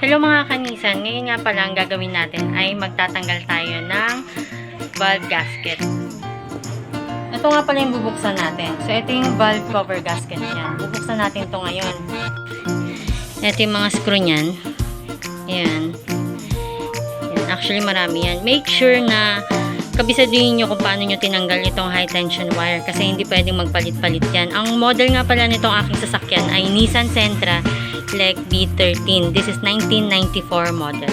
Hello mga kanisan, ngayon nga pala ang gagawin natin ay magtatanggal tayo ng valve gasket. Ito nga pala yung bubuksan natin. So ito yung valve cover gasket niyan. Bubuksan natin ito ngayon. Ito yung mga screw niyan. Ayan. Actually marami yan. Make sure na kabisaduhin nyo kung paano nyo tinanggal itong high tension wire kasi hindi pwedeng magpalit-palit yan. Ang model nga pala nitong aking sasakyan ay Nissan Sentra Lec B13. This is 1994 model.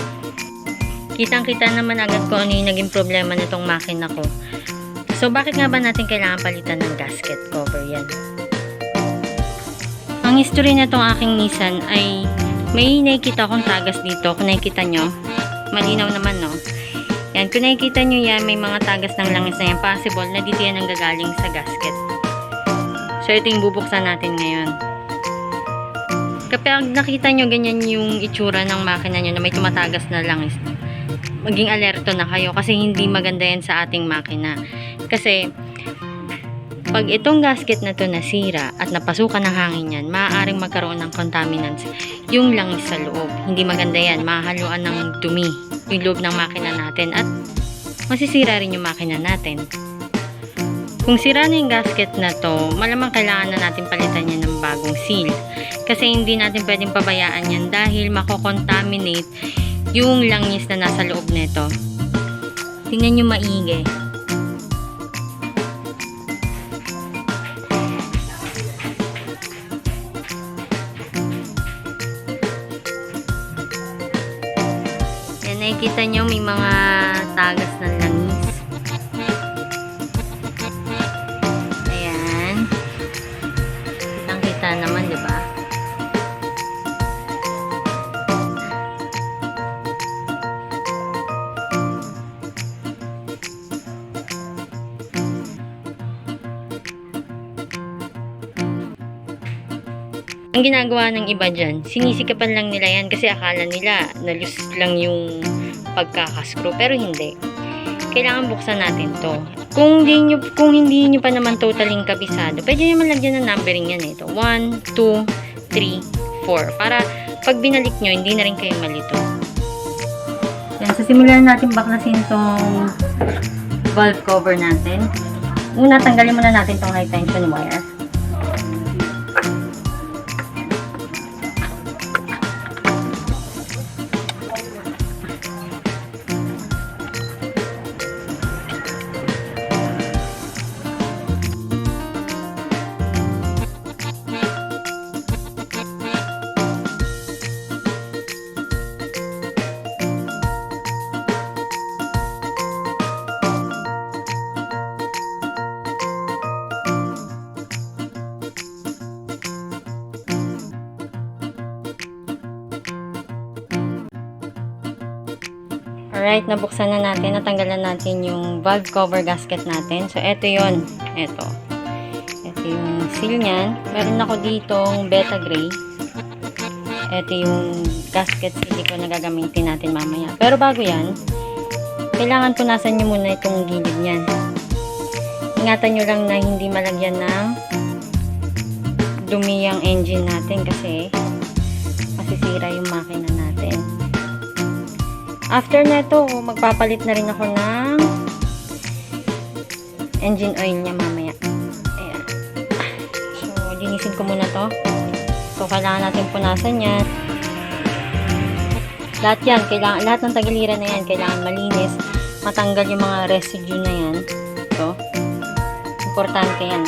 Kitang-kita naman agad ko ano yung naging problema nitong makina ko. So, bakit nga ba natin kailangan palitan ng gasket cover yan? Ang history nitong aking Nissan ay may nakikita akong tagas dito. Kung nakikita nyo, malinaw naman, no? Yan, kung nakikita nyo yan, may mga tagas ng langis na yan. Possible na dito yan ang gagaling sa gasket. So, ito yung bubuksan natin ngayon. Kapag nakita nyo ganyan yung itsura ng makina nyo na may tumatagas na langis, maging alerto na kayo kasi hindi maganda yan sa ating makina. Kasi, pag itong gasket na to nasira at napasukan ng hangin yan, maaaring magkaroon ng contaminants yung langis sa loob. Hindi maganda yan. Mahahaluan ng dumi yung loob ng makina natin at masisira rin yung makina natin. Kung sira na yung gasket na to, malamang kailangan na natin palitan yan ng bagong seal. Kasi hindi natin pwedeng pabayaan yan dahil makokontaminate yung langis na nasa loob nito. Tingnan nyo maigi. Yan, nakikita nyo may mga tagas ng langis. Ayan. Kitang-kita naman, diba? Ang ginagawa ng iba dyan, sinisikapan lang nila yan kasi akala nila nalus lang yung pagkakaskrew. Pero hindi. Kailangan buksan natin to. Kung hindi nyo pa naman totaling kabisado, pwede nyo malagyan ng numbering yan ito. 1, 2, 3, 4. Para pag binalik nyo, hindi na rin kayo malito. Yan, so simulan natin baklasin tong valve cover natin. Una, tanggalin muna natin tong high tension wire. Alright, nabuksan na natin, natanggalan natin yung valve cover gasket natin. So, eto yun. Eto yung seal niyan. Meron ako ditong beta gray. Eto yung gasket silicone na gagamitin natin mamaya. Pero bago yan, kailangan punasan nyo muna itong gilid niyan. Ingatan nyo lang na hindi malagyan ng dumi ang engine natin kasi masisira yung makina natin. After neto, magpapalit na rin ako ng engine oil niya mamaya. Ayan. So, linisin ko muna to. So, kailangan natin punasan yan. Lahat yan, lahat ng tagiliran na yan, kailangan malinis. Matanggal yung mga residue na yan. So, importante yan.